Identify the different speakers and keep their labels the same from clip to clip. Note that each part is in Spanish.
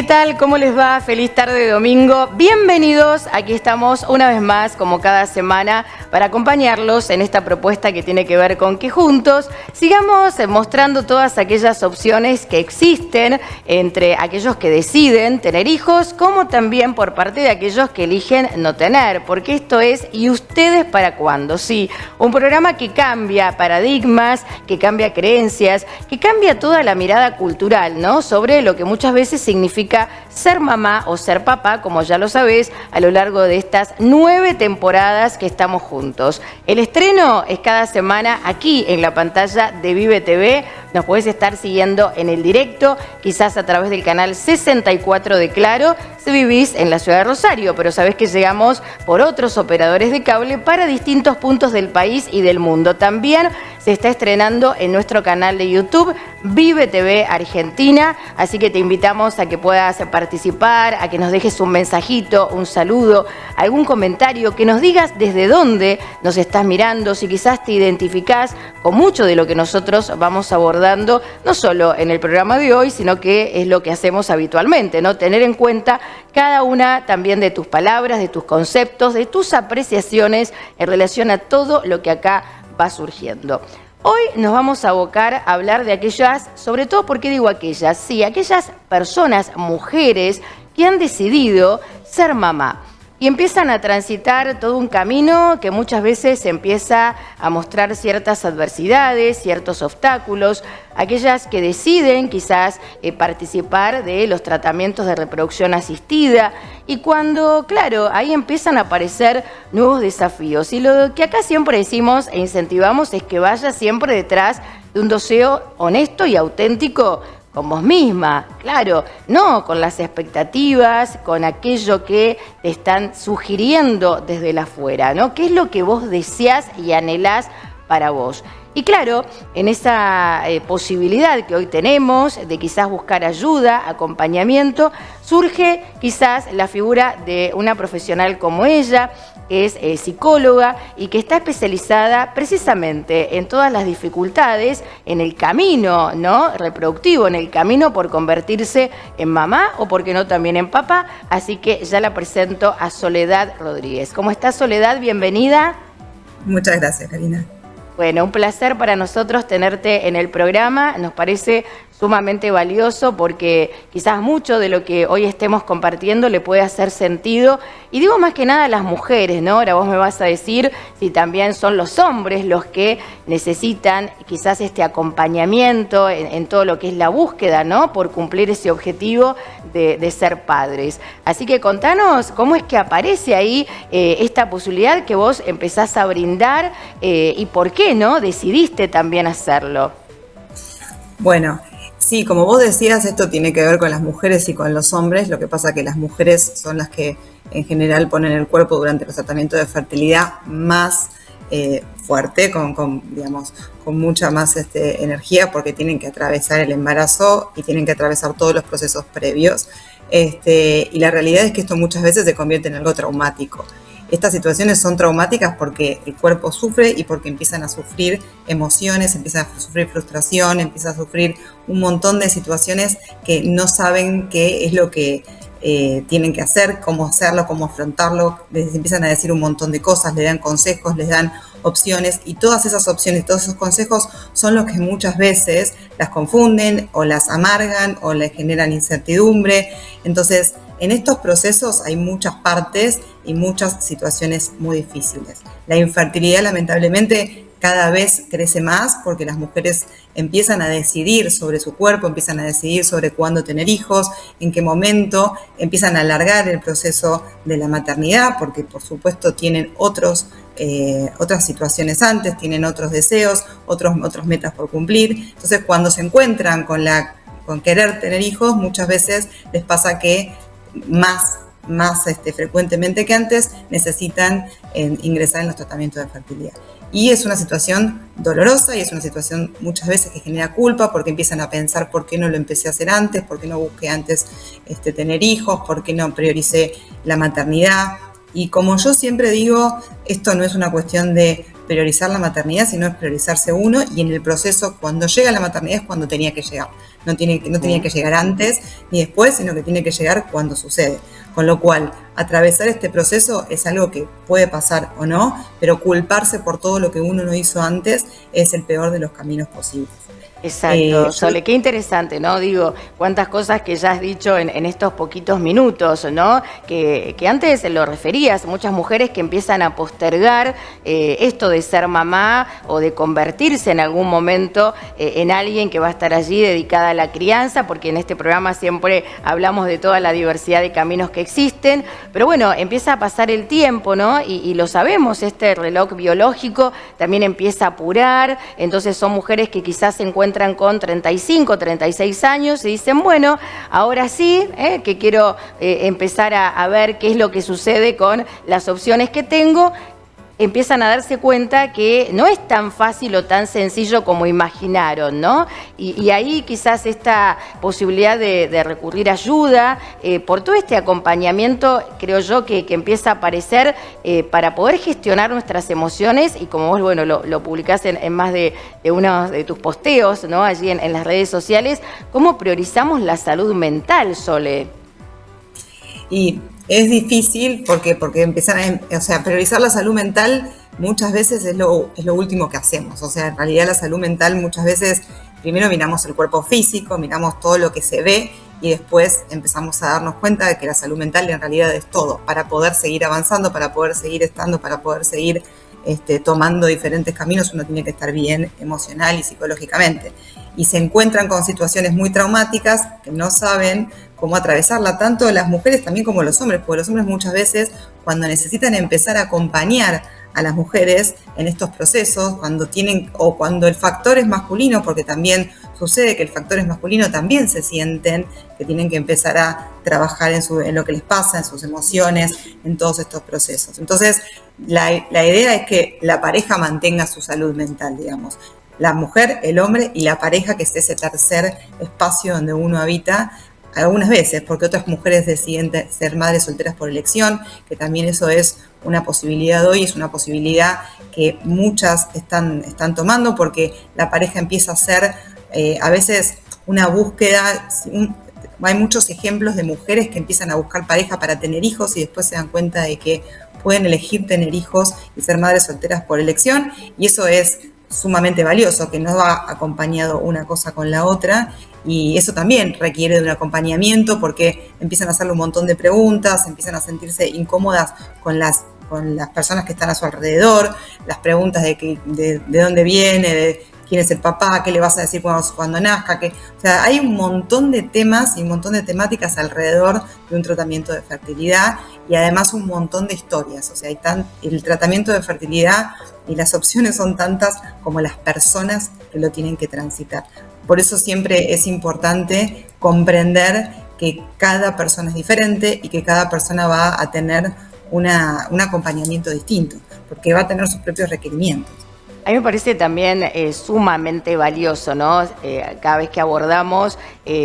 Speaker 1: tal? ¿Cómo les va? Feliz tarde de domingo. Bienvenidos. Aquí estamos una vez más, como cada semana, para acompañarlos en esta propuesta que tiene que ver con que juntos sigamos mostrando todas aquellas opciones que existen entre aquellos que deciden tener hijos, como también por parte de aquellos que eligen no tener. Porque esto es ¿y ustedes para cuándo? Sí, un programa que cambia paradigmas, que cambia creencias, que cambia toda la mirada cultural, ¿no? Sobre lo que muchas veces significa ser mamá o ser papá, como ya lo sabés, a lo largo de estas 9 temporadas que estamos juntos. El estreno es cada semana aquí en la pantalla de Vive TV. Nos podés estar siguiendo en el directo, quizás a través del canal 64 de Claro, si vivís en la ciudad de Rosario, pero sabés que llegamos por otros operadores de cable para distintos puntos del país y del mundo. También se está estrenando en nuestro canal de YouTube, Vive TV Argentina, así que te invitamos a que puedas participar, a que nos dejes un mensajito, un saludo, algún comentario, que nos digas desde dónde nos estás mirando, si quizás te identificás con mucho de lo que nosotros vamos abordando, no solo en el programa de hoy, sino que es lo que hacemos habitualmente, ¿no? Tener en cuenta cada una también de tus palabras, de tus conceptos, de tus apreciaciones en relación a todo lo que acá va surgiendo. Hoy nos vamos a abocar a hablar de aquellas, sobre todo, ¿por qué digo aquellas? Sí, aquellas personas, mujeres, que han decidido ser mamá y empiezan a transitar todo un camino que muchas veces empieza a mostrar ciertas adversidades, ciertos obstáculos, aquellas que deciden quizás participar de los tratamientos de reproducción asistida, y cuando, claro, ahí empiezan a aparecer nuevos desafíos. Y lo que acá siempre decimos e incentivamos es que vaya siempre detrás de un deseo honesto y auténtico con vos misma, claro, no con las expectativas, con aquello que te están sugiriendo desde el afuera, ¿no? ¿Qué es lo que vos deseás y anhelás para vos? Y claro, en esa posibilidad que hoy tenemos de quizás buscar ayuda, acompañamiento, surge quizás la figura de una profesional como ella, que es psicóloga y que está especializada precisamente en todas las dificultades en el camino, ¿no?, reproductivo, en el camino por convertirse en mamá o, por qué no, también en papá. Así que ya la presento a Soledad Rodríguez. ¿Cómo estás, Soledad? Bienvenida.
Speaker 2: Muchas gracias, Karina.
Speaker 1: Bueno, un placer para nosotros tenerte en el programa. Nos parece sumamente valioso porque quizás mucho de lo que hoy estemos compartiendo le puede hacer sentido. Y digo más que nada a las mujeres, ¿no? Ahora vos me vas a decir si también son los hombres los que necesitan quizás este acompañamiento en todo lo que es la búsqueda, ¿no?, por cumplir ese objetivo de ser padres. Así que contanos cómo es que aparece ahí esta posibilidad que vos empezás a brindar y por qué, ¿no?, decidiste también hacerlo.
Speaker 2: Bueno, sí, como vos decías, esto tiene que ver con las mujeres y con los hombres. Lo que pasa es que las mujeres son las que en general ponen el cuerpo durante los tratamientos de fertilidad más fuerte, digamos, con mucha más energía, porque tienen que atravesar el embarazo y tienen que atravesar todos los procesos previos. Y la realidad es que esto muchas veces se convierte en algo traumático. Estas situaciones son traumáticas porque el cuerpo sufre y porque empiezan a sufrir emociones, empiezan a sufrir frustración, empiezan a sufrir un montón de situaciones que no saben qué es lo que tienen que hacer, cómo hacerlo, cómo afrontarlo. Les empiezan a decir un montón de cosas, les dan consejos, les dan opciones, y todas esas opciones, todos esos consejos son los que muchas veces las confunden o las amargan o les generan incertidumbre. Entonces, en estos procesos hay muchas partes y muchas situaciones muy difíciles. La infertilidad, lamentablemente, cada vez crece más porque las mujeres empiezan a decidir sobre su cuerpo, empiezan a decidir sobre cuándo tener hijos, en qué momento, empiezan a alargar el proceso de la maternidad porque, por supuesto, tienen otras situaciones antes, tienen otros deseos, otras metas por cumplir. Entonces, cuando se encuentran con querer tener hijos, muchas veces les pasa que más frecuentemente que antes necesitan ingresar en los tratamientos de fertilidad. Y es una situación dolorosa y es una situación muchas veces que genera culpa porque empiezan a pensar por qué no lo empecé a hacer antes, por qué no busqué antes tener hijos, por qué no prioricé la maternidad. Y como yo siempre digo, esto no es una cuestión de priorizar la maternidad, sino es priorizarse uno, y en el proceso, cuando llega la maternidad, es cuando tenía que llegar. No tenía que llegar antes ni después, sino que tiene que llegar cuando sucede. Con lo cual, atravesar este proceso es algo que puede pasar o no, pero culparse por todo lo que uno no hizo antes es el peor de los caminos posibles.
Speaker 1: Exacto, Sole, qué interesante, ¿no? Digo, cuántas cosas que ya has dicho en estos poquitos minutos, ¿no? Que antes lo referías, muchas mujeres que empiezan a postergar esto de ser mamá o de convertirse en algún momento en alguien que va a estar allí dedicada a la crianza, porque en este programa siempre hablamos de toda la diversidad de caminos que existen, pero bueno, empieza a pasar el tiempo, ¿no? Y lo sabemos, este reloj biológico también empieza a apurar, entonces son mujeres que quizás se encuentran con 35, 36 años y dicen, bueno, ahora sí, que quiero empezar a ver qué es lo que sucede con las opciones que tengo. Empiezan a darse cuenta que no es tan fácil o tan sencillo como imaginaron, ¿no? Y ahí quizás esta posibilidad de recurrir a ayuda, por todo este acompañamiento, creo yo, que empieza a aparecer para poder gestionar nuestras emociones, y como vos, bueno, lo publicás en más de uno de tus posteos, ¿no? Allí en las redes sociales, ¿cómo priorizamos la salud mental, Sole?
Speaker 2: Y es difícil porque priorizar la salud mental muchas veces es lo último que hacemos. O sea, en realidad la salud mental muchas veces, primero miramos el cuerpo físico, miramos todo lo que se ve, y después empezamos a darnos cuenta de que la salud mental en realidad es todo, para poder seguir avanzando, para poder seguir estando, para poder seguir tomando diferentes caminos. Uno tiene que estar bien emocional y psicológicamente. Y se encuentran con situaciones muy traumáticas que no saben cómo atravesarla, tanto las mujeres también como los hombres, porque los hombres muchas veces, cuando necesitan empezar a acompañar a las mujeres en estos procesos, cuando el factor es masculino, porque también sucede que el factor es masculino, también se sienten que tienen que empezar a trabajar en lo que les pasa, en sus emociones, en todos estos procesos. Entonces, la idea es que la pareja mantenga su salud mental, digamos. La mujer, el hombre y la pareja, que es ese tercer espacio donde uno habita, algunas veces, porque otras mujeres deciden ser madres solteras por elección, que también eso es una posibilidad hoy, es una posibilidad que muchas están tomando, porque la pareja empieza a ser a veces una búsqueda. Hay muchos ejemplos de mujeres que empiezan a buscar pareja para tener hijos y después se dan cuenta de que pueden elegir tener hijos y ser madres solteras por elección, y eso es sumamente valioso, que no va acompañado una cosa con la otra, y eso también requiere de un acompañamiento, porque empiezan a hacerle un montón de preguntas, empiezan a sentirse incómodas con las personas que están a su alrededor, las preguntas de dónde viene, de quién es el papá, qué le vas a decir cuando nazca, o sea, hay un montón de temas y un montón de temáticas alrededor de un tratamiento de fertilidad, y además un montón de historias. O sea, el tratamiento de fertilidad y las opciones son tantas como las personas que lo tienen que transitar. Por eso siempre es importante comprender que cada persona es diferente y que cada persona va a tener un acompañamiento distinto, porque va a tener sus propios requerimientos.
Speaker 1: A mí me parece también sumamente valioso, ¿no? Cada vez que abordamos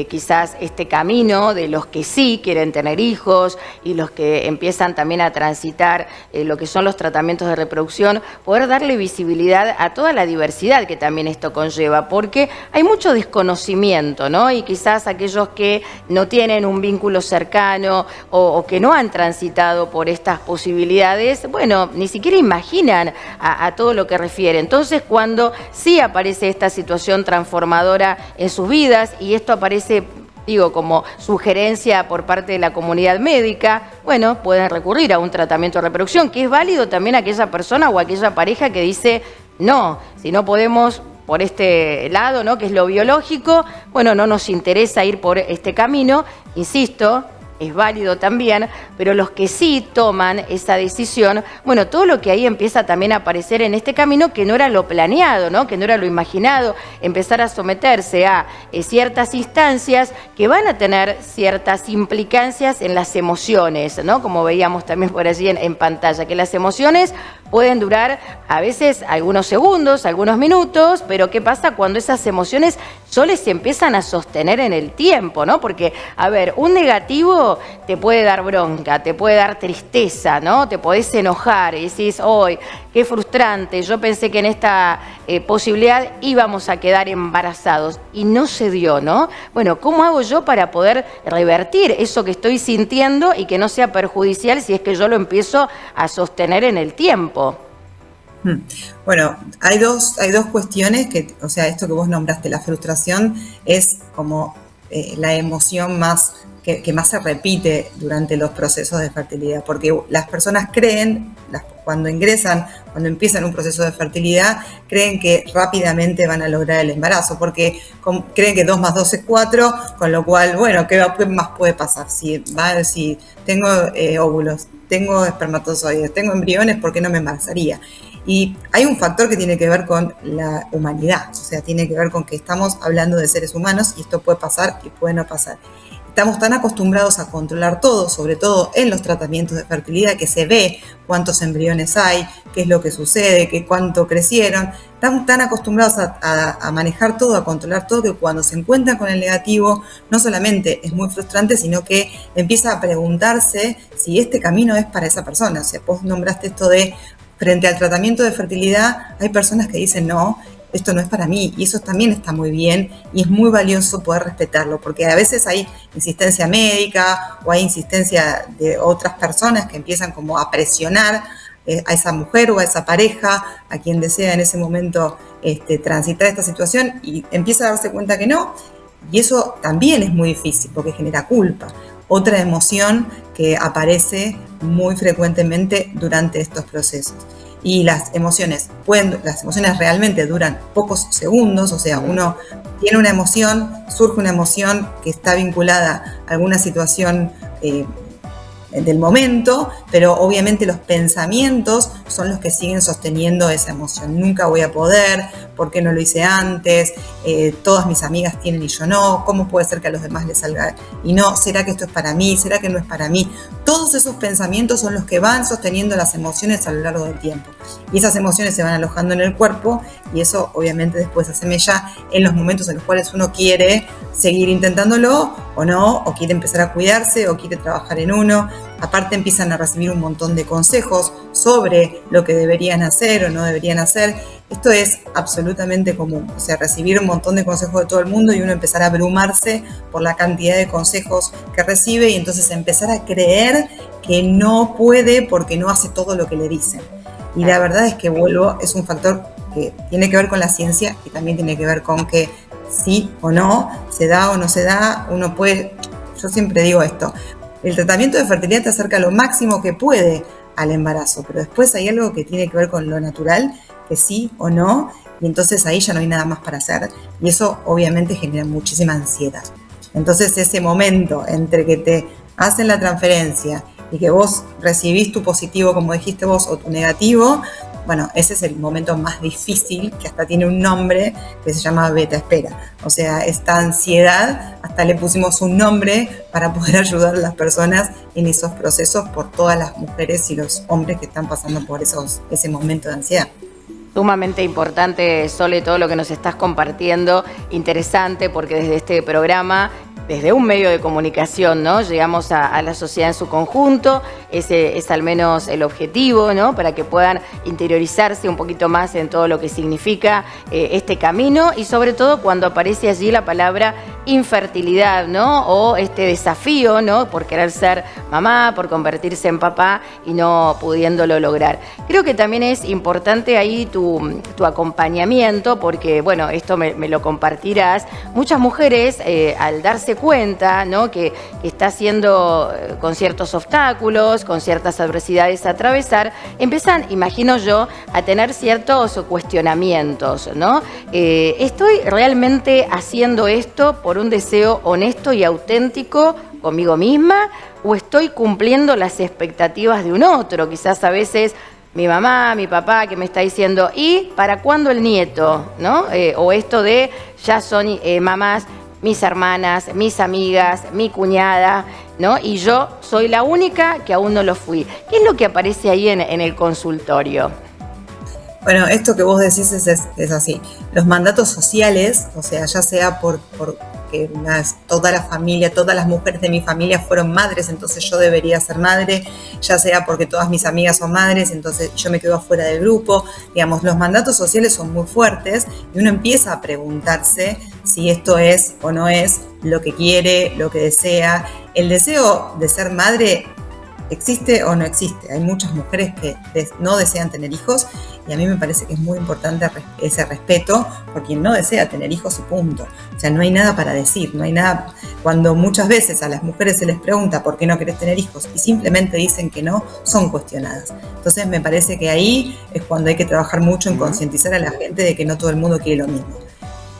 Speaker 1: quizás este camino de los que sí quieren tener hijos y los que empiezan también a transitar lo que son los tratamientos de reproducción, poder darle visibilidad a toda la diversidad que también esto conlleva, porque hay mucho desconocimiento, ¿no? Y quizás aquellos que no tienen un vínculo cercano o que no han transitado por estas posibilidades, bueno, ni siquiera imaginan a todo lo que refieren. Entonces, cuando sí aparece esta situación transformadora en sus vidas, y esto aparece, digo, como sugerencia por parte de la comunidad médica, bueno, pueden recurrir a un tratamiento de reproducción, que es válido también aquella persona o aquella pareja que dice, no, si no podemos por este lado, ¿no?, que es lo biológico, bueno, no nos interesa ir por este camino, insisto, es válido también, pero los que sí toman esa decisión, bueno, todo lo que ahí empieza también a aparecer en este camino, que no era lo planeado, ¿no?, que no era lo imaginado, empezar a someterse a ciertas instancias que van a tener ciertas implicancias en las emociones, ¿no?, como veíamos también por allí en pantalla, que las emociones pueden durar a veces algunos segundos, algunos minutos, pero ¿qué pasa cuando esas emociones solo se empiezan a sostener en el tiempo, ¿no? Porque, a ver, un negativo momento te puede dar bronca, te puede dar tristeza, ¿no? Te podés enojar y decís, ¡ay, qué frustrante! Yo pensé que en esta posibilidad íbamos a quedar embarazados y no se dio, ¿no? Bueno, ¿cómo hago yo para poder revertir eso que estoy sintiendo y que no sea perjudicial si es que yo lo empiezo a sostener en el tiempo?
Speaker 2: Bueno, hay dos cuestiones que, o sea, esto que vos nombraste, la frustración es como la emoción más que más se repite durante los procesos de fertilidad, porque las personas creen, cuando empiezan un proceso de fertilidad, creen que rápidamente van a lograr el embarazo, porque creen que 2 más 2 es 4, con lo cual, bueno, ¿qué más puede pasar? Si tengo óvulos, tengo espermatozoides, tengo embriones, ¿por qué no me embarazaría? Y hay un factor que tiene que ver con la humanidad, o sea, tiene que ver con que estamos hablando de seres humanos y esto puede pasar y puede no pasar. Estamos tan acostumbrados a controlar todo, sobre todo en los tratamientos de fertilidad, que se ve cuántos embriones hay, qué es lo que sucede, cuánto crecieron. Estamos tan acostumbrados a manejar todo, a controlar todo, que cuando se encuentran con el negativo, no solamente es muy frustrante, sino que empieza a preguntarse si este camino es para esa persona. O sea, vos nombraste esto de, frente al tratamiento de fertilidad, hay personas que dicen no, esto no es para mí, y eso también está muy bien y es muy valioso poder respetarlo, porque a veces hay insistencia médica o hay insistencia de otras personas que empiezan como a presionar a esa mujer o a esa pareja, a quien desea en ese momento transitar esta situación, y empieza a darse cuenta que no, y eso también es muy difícil porque genera culpa. Otra emoción que aparece muy frecuentemente durante estos procesos. Y las emociones realmente duran pocos segundos, o sea, uno tiene una emoción, surge una emoción que está vinculada a alguna situación del momento, pero obviamente los pensamientos son los que siguen sosteniendo esa emoción. Nunca voy a poder, ¿por qué no lo hice antes? Todas mis amigas tienen y yo no, ¿cómo puede ser que a los demás les salga y no? ¿Será que esto es para mí? ¿Será que no es para mí? Todos esos pensamientos son los que van sosteniendo las emociones a lo largo del tiempo. Y esas emociones se van alojando en el cuerpo y eso obviamente después se semella en los momentos en los cuales uno quiere seguir intentándolo o no, o quiere empezar a cuidarse o quiere trabajar en uno. Aparte empiezan a recibir un montón de consejos sobre lo que deberían hacer o no deberían hacer. Esto es absolutamente común, o sea, recibir un montón de consejos de todo el mundo y uno empezar a abrumarse por la cantidad de consejos que recibe y entonces empezar a creer que no puede porque no hace todo lo que le dicen. Y la verdad es que es un factor que tiene que ver con la ciencia y también tiene que ver con que sí o no, se da o no se da, uno puede, yo siempre digo esto, el tratamiento de fertilidad te acerca lo máximo que puede al embarazo, pero después hay algo que tiene que ver con lo natural, que sí o no, y entonces ahí ya no hay nada más para hacer, y eso obviamente genera muchísima ansiedad. Entonces ese momento entre que te hacen la transferencia y que vos recibís tu positivo, como dijiste vos, o tu negativo, bueno, ese es el momento más difícil, que hasta tiene un nombre que se llama beta espera. O sea, esta ansiedad, hasta le pusimos un nombre para poder ayudar a las personas en esos procesos por todas las mujeres y los hombres que están pasando por ese momento de ansiedad.
Speaker 1: Sumamente importante, Sole, todo lo que nos estás compartiendo, interesante porque desde este programa, desde un medio de comunicación, ¿no? Llegamos a la sociedad en su conjunto, ese es al menos el objetivo, ¿no? Para que puedan interiorizarse un poquito más en todo lo que significa este camino y sobre todo cuando aparece allí la palabra infertilidad, ¿no? O este desafío, ¿no? Por querer ser mamá, por convertirse en papá y no pudiéndolo lograr. Creo que también es importante ahí tu acompañamiento porque, bueno, esto me lo compartirás. Muchas mujeres al darse cuenta, ¿no? que está haciendo con ciertos obstáculos, con ciertas adversidades a atravesar, empiezan, imagino yo, a tener ciertos cuestionamientos, ¿no? ¿Estoy realmente haciendo esto por un deseo honesto y auténtico conmigo misma o estoy cumpliendo las expectativas de un otro? Quizás a veces mi mamá, mi papá que me está diciendo, ¿y para cuándo el nieto? ¿No? O esto de ya son mamás mis hermanas, mis amigas, mi cuñada, ¿no? Y yo soy la única que aún no lo fui. ¿Qué es lo que aparece ahí en el consultorio?
Speaker 2: Bueno, esto que vos decís es así. Los mandatos sociales, o sea, ya sea por que toda la familia, todas las mujeres de mi familia fueron madres, entonces yo debería ser madre, ya sea porque todas mis amigas son madres, entonces yo me quedo afuera del grupo. Digamos, los mandatos sociales son muy fuertes y uno empieza a preguntarse si esto es o no es lo que quiere, lo que desea. El deseo de ser madre ¿existe o no existe? Hay muchas mujeres que no desean tener hijos y a mí me parece que es muy importante ese respeto por quien no desea tener hijos y punto. O sea, no hay nada para decir, no hay nada. Cuando muchas veces a las mujeres se les pregunta por qué no querés tener hijos y simplemente dicen que no, son cuestionadas. Entonces me parece que ahí es cuando hay que trabajar mucho en concientizar a la gente de que no todo el mundo quiere lo mismo.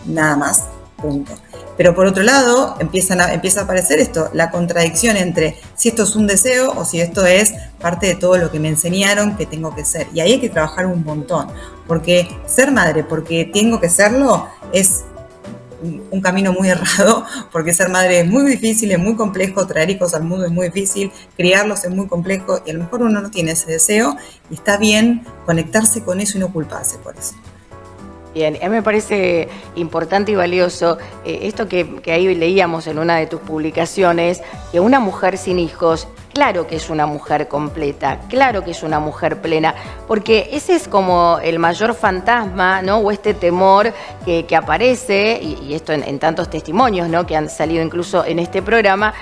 Speaker 2: Nada más, punto. Pero por otro lado, empieza a aparecer esto, la contradicción entre si esto es un deseo o si esto es parte de todo lo que me enseñaron que tengo que ser. Y ahí hay que trabajar un montón, porque ser madre, porque tengo que serlo, es un camino muy errado, porque ser madre es muy difícil, es muy complejo, traer hijos al mundo es muy difícil, criarlos es muy complejo y a lo mejor uno no tiene ese deseo y está bien conectarse con eso y no culparse por eso.
Speaker 1: Bien, a mí me parece importante y valioso esto que ahí leíamos en una de tus publicaciones, que una mujer sin hijos, claro que es una mujer completa, claro que es una mujer plena, porque ese es como el mayor fantasma, ¿no? O este temor que aparece, y esto en tantos testimonios, ¿no? Que han salido incluso en este programa.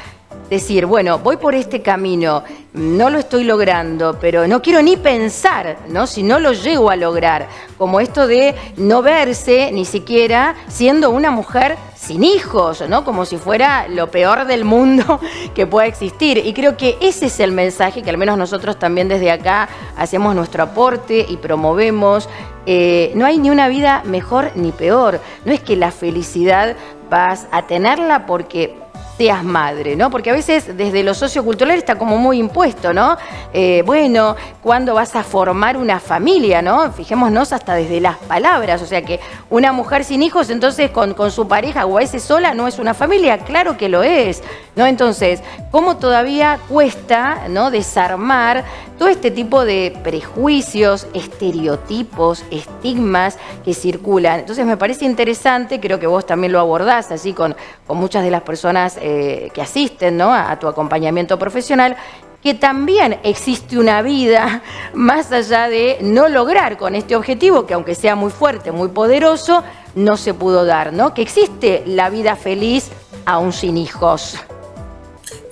Speaker 1: Decir, bueno, voy por este camino, no lo estoy logrando, pero no quiero ni pensar, ¿no? Si no lo llego a lograr, como esto de no verse ni siquiera siendo una mujer sin hijos, ¿no? Como si fuera lo peor del mundo que pueda existir. Y creo que ese es el mensaje que al menos nosotros también desde acá hacemos nuestro aporte y promovemos. No hay ni una vida mejor ni peor. No es que la felicidad vas a tenerla porque seas madre, ¿no? Porque a veces desde lo sociocultural está como muy impuesto, ¿no? Bueno, ¿cuándo vas a formar una familia, no? Fijémonos hasta desde las palabras, o sea que una mujer sin hijos entonces con su pareja o a veces sola no es una familia, claro que lo es, ¿no? Entonces, ¿cómo todavía cuesta, ¿no? Desarmar todo este tipo de prejuicios, estereotipos, estigmas que circulan? Entonces me parece interesante, creo que vos también lo abordás así con muchas de las personas que asisten, ¿no? a tu acompañamiento profesional, que también existe una vida más allá de no lograr con este objetivo, que aunque sea muy fuerte, muy poderoso, no se pudo dar, ¿no? Que existe la vida feliz aún sin hijos.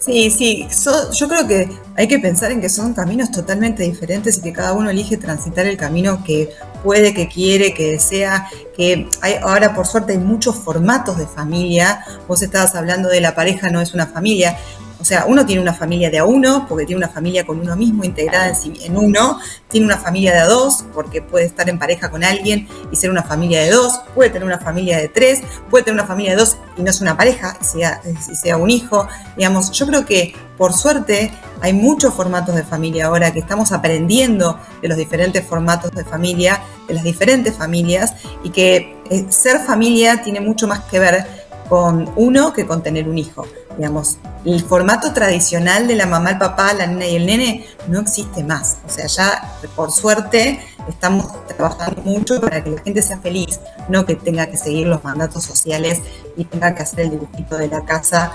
Speaker 2: Sí, yo creo que hay que pensar en que son caminos totalmente diferentes y que cada uno elige transitar el camino que puede, que quiere, que desea, que ahora por suerte hay muchos formatos de familia. Vos estabas hablando de la pareja no es una familia. O sea, uno tiene una familia de a uno, porque tiene una familia con uno mismo, integrada en uno. Tiene una familia de a dos, porque puede estar en pareja con alguien y ser una familia de dos. Puede tener una familia de tres, puede tener una familia de dos y no es una pareja, sea un hijo. Digamos, yo creo que, por suerte, hay muchos formatos de familia ahora que estamos aprendiendo de los diferentes formatos de familia, de las diferentes familias, y que ser familia tiene mucho más que ver con uno que con tener un hijo. Digamos, el formato tradicional de la mamá, el papá, la nena y el nene no existe más. O sea, ya por suerte estamos trabajando mucho para que la gente sea feliz, no que tenga que seguir los mandatos sociales y tenga que hacer el dibujito de la casa,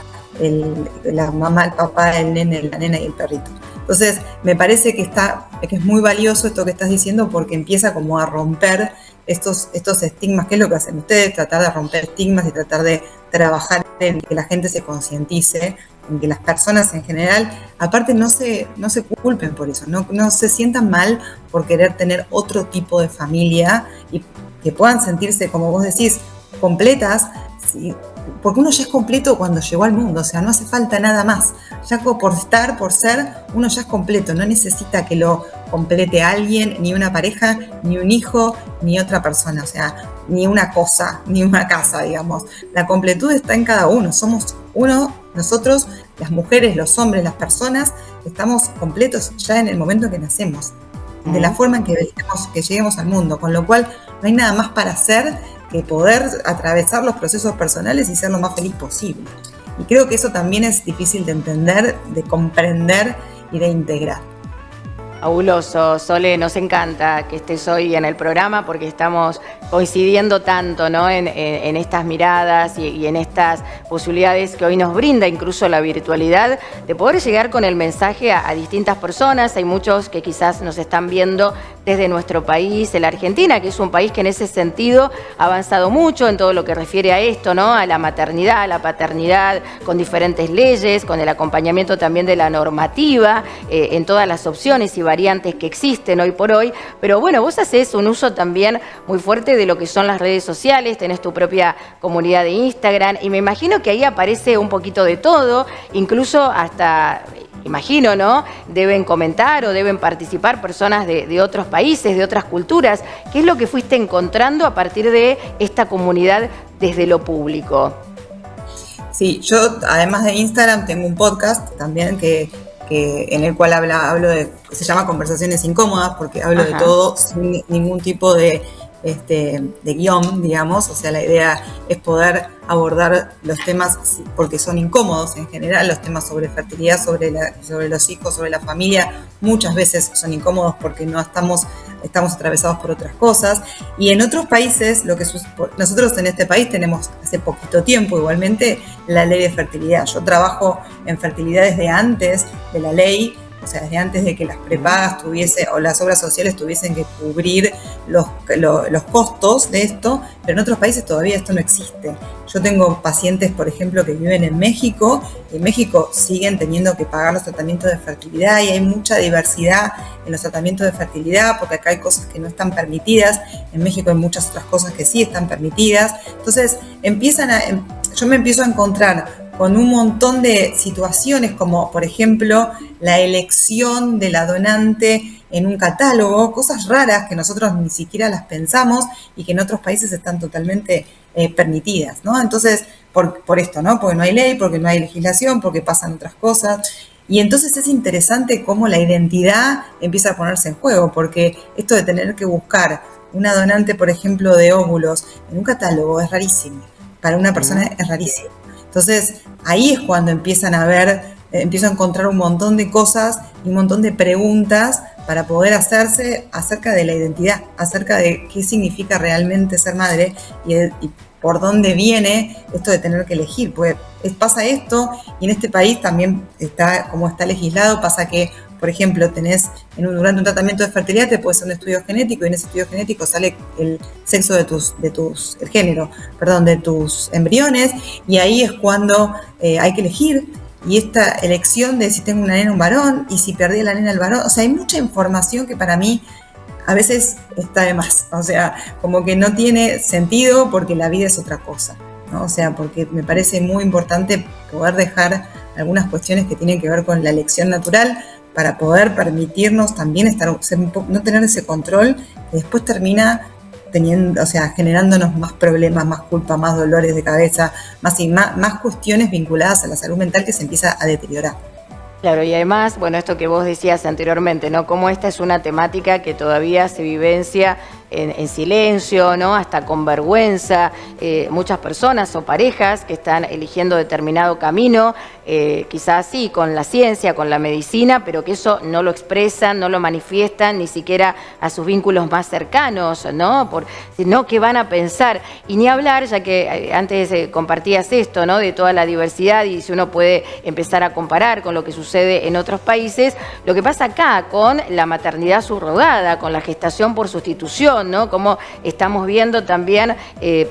Speaker 2: la mamá, el papá, el nene, la nena y el perrito. Entonces, me parece que es muy valioso esto que estás diciendo porque empieza como a romper estos estigmas. ¿Qué es lo que hacen ustedes? Tratar de romper estigmas y tratar de trabajar en que la gente se concientice, en que las personas en general, aparte no se culpen por eso, no se sientan mal por querer tener otro tipo de familia y que puedan sentirse, como vos decís, completas, ¿sí? Porque uno ya es completo cuando llegó al mundo, o sea, no hace falta nada más. Ya por ser, uno ya es completo, no necesita que lo complete alguien, ni una pareja, ni un hijo, ni otra persona, o sea, ni una cosa, ni una casa, digamos. La completud está en cada uno, somos uno, nosotros, las mujeres, los hombres, las personas, estamos completos ya en el momento que nacemos, de la forma en que lleguemos al mundo, con lo cual no hay nada más para hacer que poder atravesar los procesos personales y ser lo más feliz posible. Y creo que eso también es difícil de entender, de comprender y de integrar.
Speaker 1: Fabuloso, Sole, nos encanta que estés hoy en el programa porque estamos coincidiendo tanto, ¿no? en estas miradas y en estas posibilidades que hoy nos brinda incluso la virtualidad, de poder llegar con el mensaje a distintas personas. Hay muchos que quizás nos están viendo desde nuestro país, la Argentina, que es un país que en ese sentido ha avanzado mucho en todo lo que refiere a esto, ¿no? A la maternidad, a la paternidad, con diferentes leyes, con el acompañamiento también de la normativa, en todas las opciones y variantes que existen hoy por hoy. Pero bueno, vos haces un uso también muy fuerte de lo que son las redes sociales, tenés tu propia comunidad de Instagram y me imagino que ahí aparece un poquito de todo, incluso hasta... Imagino, ¿no? Deben comentar o deben participar personas de otros países, de otras culturas. ¿Qué es lo que fuiste encontrando a partir de esta comunidad desde lo público?
Speaker 2: Sí, yo además de Instagram tengo un podcast también que en el cual hablo de, se llama Conversaciones Incómodas, porque hablo de todo sin ningún tipo de guión, digamos. O sea, la idea es poder abordar los temas porque son incómodos en general. Los temas sobre fertilidad, sobre los hijos, sobre la familia, muchas veces son incómodos porque no estamos atravesados por otras cosas. Y en otros países, nosotros en este país tenemos hace poquito tiempo igualmente la ley de fertilidad. Yo trabajo en fertilidad desde antes de la ley. O sea, desde antes de que las prepagas o las obras sociales tuviesen que cubrir los costos de esto, pero en otros países todavía esto no existe. Yo tengo pacientes, por ejemplo, que viven en México, y en México siguen teniendo que pagar los tratamientos de fertilidad y hay mucha diversidad en los tratamientos de fertilidad, porque acá hay cosas que no están permitidas, en México hay muchas otras cosas que sí están permitidas. Entonces, yo me empiezo a encontrar con un montón de situaciones como, por ejemplo, la elección de la donante en un catálogo, cosas raras que nosotros ni siquiera las pensamos y que en otros países están totalmente permitidas, ¿no? Entonces, por esto, ¿no? Porque no hay ley, porque no hay legislación, porque pasan otras cosas. Y entonces es interesante cómo la identidad empieza a ponerse en juego, porque esto de tener que buscar una donante, por ejemplo, de óvulos en un catálogo es rarísimo. Para una persona es rarísimo. Entonces, ahí es cuando empiezo a encontrar un montón de cosas y un montón de preguntas para poder hacerse acerca de la identidad, acerca de qué significa realmente ser madre y por dónde viene esto de tener que elegir. Pues pasa esto, y en este país también como está legislado, pasa que, por ejemplo, durante un tratamiento de fertilidad te puede hacer un estudio genético y en ese estudio genético sale el sexo el género de tus embriones, y ahí es cuando hay que elegir. Y esta elección de si tengo una nena o un varón, y si perdí a la nena o el varón, o sea, hay mucha información que para mí a veces está de más, o sea, como que no tiene sentido porque la vida es otra cosa, ¿no? O sea, porque me parece muy importante poder dejar algunas cuestiones que tienen que ver con la elección natural para poder permitirnos también no tener ese control que después termina generándonos más problemas, más culpa, más dolores de cabeza, más cuestiones vinculadas a la salud mental que se empieza a deteriorar.
Speaker 1: Claro, y además, bueno, esto que vos decías anteriormente, ¿no? Cómo esta es una temática que todavía se vivencia en silencio, ¿no? Hasta con vergüenza. Muchas personas o parejas que están eligiendo determinado camino, quizás sí, con la ciencia, con la medicina, pero que eso no lo expresan, no lo manifiestan, ni siquiera a sus vínculos más cercanos, ¿no? ¿No? ¿Qué van a pensar? Y ni hablar, ya que antes compartías esto, ¿no? De toda la diversidad, y si uno puede empezar a comparar con lo que sucede en otros países, lo que pasa acá con la maternidad subrogada, con la gestación por sustitución, ¿no? Como estamos viendo también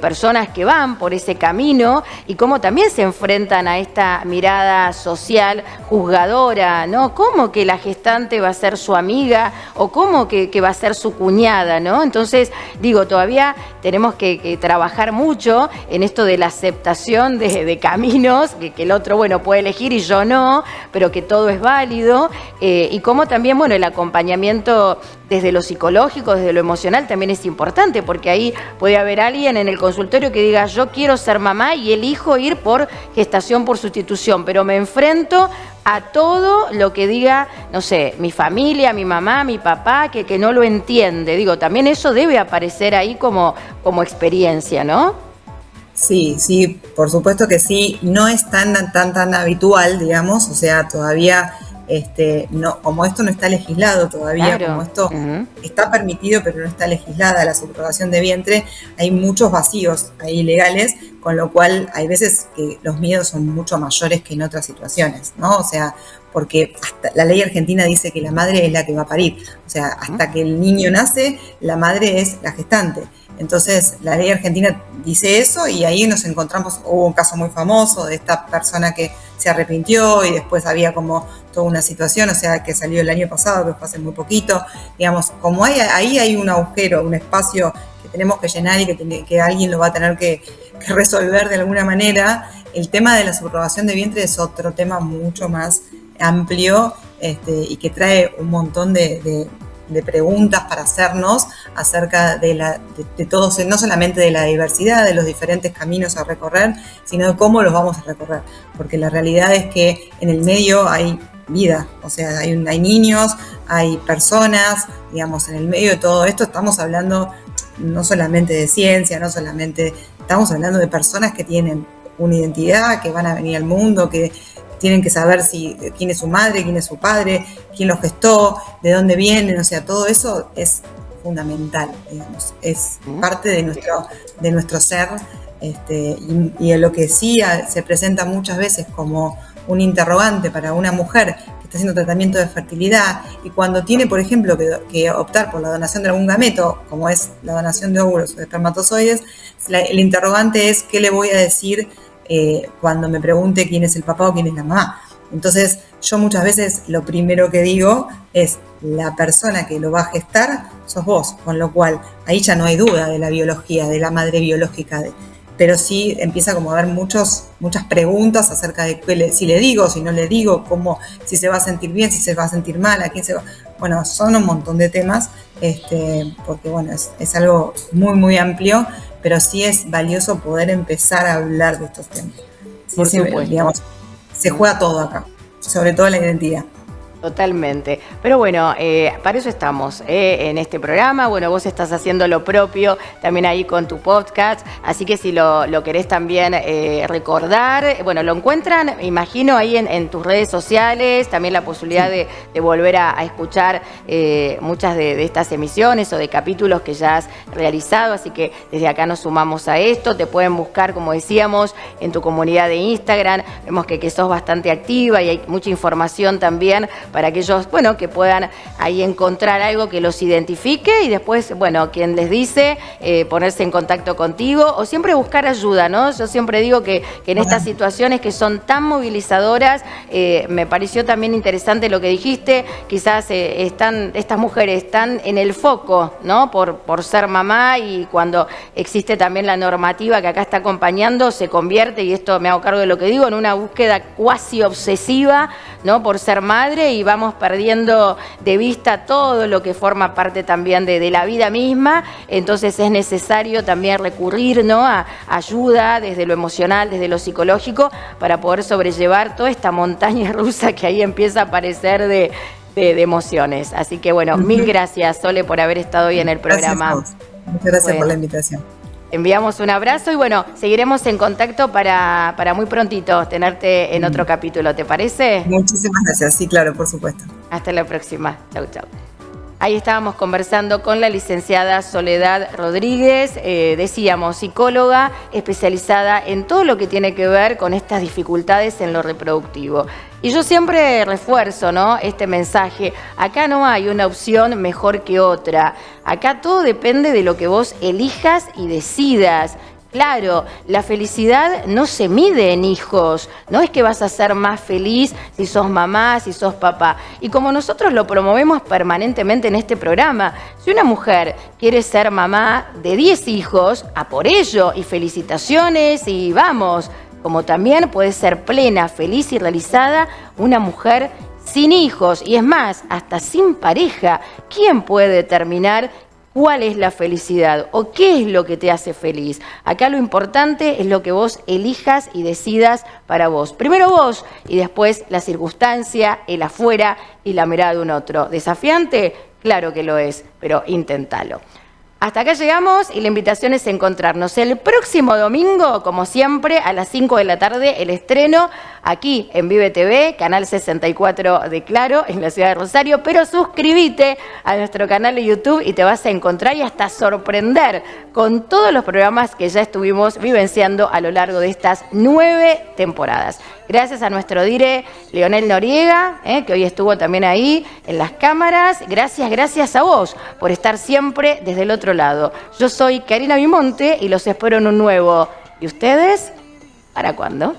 Speaker 1: personas que van por ese camino y cómo también se enfrentan a esta mirada social juzgadora, ¿no? ¿Cómo que la gestante va a ser su amiga o cómo que va a ser su cuñada, ¿no? Entonces, digo, todavía tenemos que trabajar mucho en esto de la aceptación de caminos, que el otro, bueno, puede elegir y yo no, pero que todo es válido, y cómo también, bueno, el acompañamiento desde lo psicológico, desde lo emocional también es importante, porque ahí puede haber alguien en el consultorio que diga, yo quiero ser mamá y elijo ir por gestación por sustitución, pero me enfrento a todo lo que diga, no sé, mi familia, mi mamá, mi papá, que no lo entiende. Digo, también eso debe aparecer ahí como experiencia, ¿no?
Speaker 2: Sí, por supuesto que sí. No es tan habitual, digamos, o sea, todavía no, como esto no está legislado todavía,
Speaker 1: Claro.
Speaker 2: como esto está permitido pero no está legislada la subrogación de vientre, hay muchos vacíos ahí legales, con lo cual hay veces que los miedos son mucho mayores que en otras situaciones, ¿no? O sea, porque hasta la ley argentina dice que la madre es la que va a parir, o sea, hasta que el niño nace, la madre es la gestante. Entonces, la ley argentina dice eso y ahí nos encontramos, hubo un caso muy famoso de esta persona que se arrepintió y después había como toda una situación, o sea, que salió el año pasado, que fue hace muy poquito, digamos, como ahí hay un agujero, un espacio que tenemos que llenar y que alguien lo va a tener que resolver de alguna manera. El tema de la subrogación de vientre es otro tema mucho más amplio y que trae un montón de preguntas para hacernos acerca de todos, no solamente de la diversidad, de los diferentes caminos a recorrer, sino de cómo los vamos a recorrer. Porque la realidad es que en el medio hay vida, o sea, hay niños, hay personas, digamos, en el medio de todo esto estamos hablando no solamente de ciencia, no solamente, estamos hablando de personas que tienen una identidad, que van a venir al mundo, que tienen que saber quién es su madre, quién es su padre, quién los gestó, de dónde vienen, o sea, todo eso es fundamental, digamos, es parte de nuestro ser, y lo que sí se presenta muchas veces como un interrogante para una mujer que está haciendo tratamiento de fertilidad y cuando tiene, por ejemplo, que optar por la donación de algún gameto, como es la donación de óvulos o de espermatozoides, el interrogante es ¿qué le voy a decir cuando me pregunte quién es el papá o quién es la mamá? Entonces, yo muchas veces lo primero que digo es la persona que lo va a gestar sos vos, con lo cual ahí ya no hay duda de la biología, de la madre biológica, pero sí empieza como a haber muchas preguntas acerca de si le digo, si no le digo, cómo, si se va a sentir bien, si se va a sentir mal, a quién se va. Bueno, son un montón de temas, porque bueno, es algo muy, muy amplio, pero sí es valioso poder empezar a hablar de estos temas.
Speaker 1: Por supuesto.
Speaker 2: Digamos, se juega todo acá, sobre todo la identidad.
Speaker 1: Totalmente. Pero bueno, para eso estamos en este programa. Bueno, vos estás haciendo lo propio también ahí con tu podcast. Así que si lo querés también recordar, bueno, lo encuentran, me imagino, ahí en tus redes sociales. También la posibilidad de volver a escuchar muchas de estas emisiones o de capítulos que ya has realizado. Así que desde acá nos sumamos a esto. Te pueden buscar, como decíamos, en tu comunidad de Instagram. Vemos que sos bastante activa y hay mucha información también para aquellos, bueno, que puedan ahí encontrar algo que los identifique y después, bueno, quien les dice, ponerse en contacto contigo o siempre buscar ayuda, ¿no? Yo siempre digo que en estas situaciones que son tan movilizadoras, me pareció también interesante lo que dijiste, quizás estas mujeres están en el foco, ¿no? Por ser mamá y cuando existe también la normativa que acá está acompañando, se convierte, y esto me hago cargo de lo que digo, en una búsqueda cuasi obsesiva, ¿no? Por ser madre y vamos perdiendo de vista todo lo que forma parte también de la vida misma. Entonces es necesario también recurrir, ¿no? a ayuda desde lo emocional, desde lo psicológico, para poder sobrellevar toda esta montaña rusa que ahí empieza a aparecer de emociones. Así que bueno, mil gracias, Sole, por haber estado hoy en el programa.
Speaker 2: Gracias a vos. Muchas gracias por la invitación.
Speaker 1: Enviamos un abrazo y bueno, seguiremos en contacto para muy prontito tenerte en otro capítulo, ¿te parece?
Speaker 2: Muchísimas gracias, sí, claro, por supuesto.
Speaker 1: Hasta la próxima. Chau, chau. Ahí estábamos conversando con la licenciada Soledad Rodríguez, decíamos, psicóloga especializada en todo lo que tiene que ver con estas dificultades en lo reproductivo. Y yo siempre refuerzo, ¿no? Este mensaje, acá no hay una opción mejor que otra, acá todo depende de lo que vos elijas y decidas. Claro, la felicidad no se mide en hijos, no es que vas a ser más feliz si sos mamá, si sos papá. Y como nosotros lo promovemos permanentemente en este programa, si una mujer quiere ser mamá de 10 hijos, a por ello, y felicitaciones y vamos. Como también puede ser plena, feliz y realizada una mujer sin hijos y es más, hasta sin pareja. ¿Quién puede determinar cuál es la felicidad o qué es lo que te hace feliz? Acá lo importante es lo que vos elijas y decidas para vos. Primero vos y después la circunstancia, el afuera y la mirada de un otro. ¿Desafiante? Claro que lo es, pero inténtalo. Hasta acá llegamos y la invitación es encontrarnos el próximo domingo, como siempre, a las 5 de la tarde, el estreno aquí en Vive TV, canal 64 de Claro, en la ciudad de Rosario. Pero suscríbete a nuestro canal de YouTube y te vas a encontrar y hasta sorprender con todos los programas que ya estuvimos vivenciando a lo largo de estas 9 temporadas. Gracias a nuestro dire Leonel Noriega, que hoy estuvo también ahí en las cámaras. Gracias a vos por estar siempre desde el otro lado. Yo soy Karina Vimonte y los espero en un nuevo. ¿Y ustedes? ¿Para cuándo?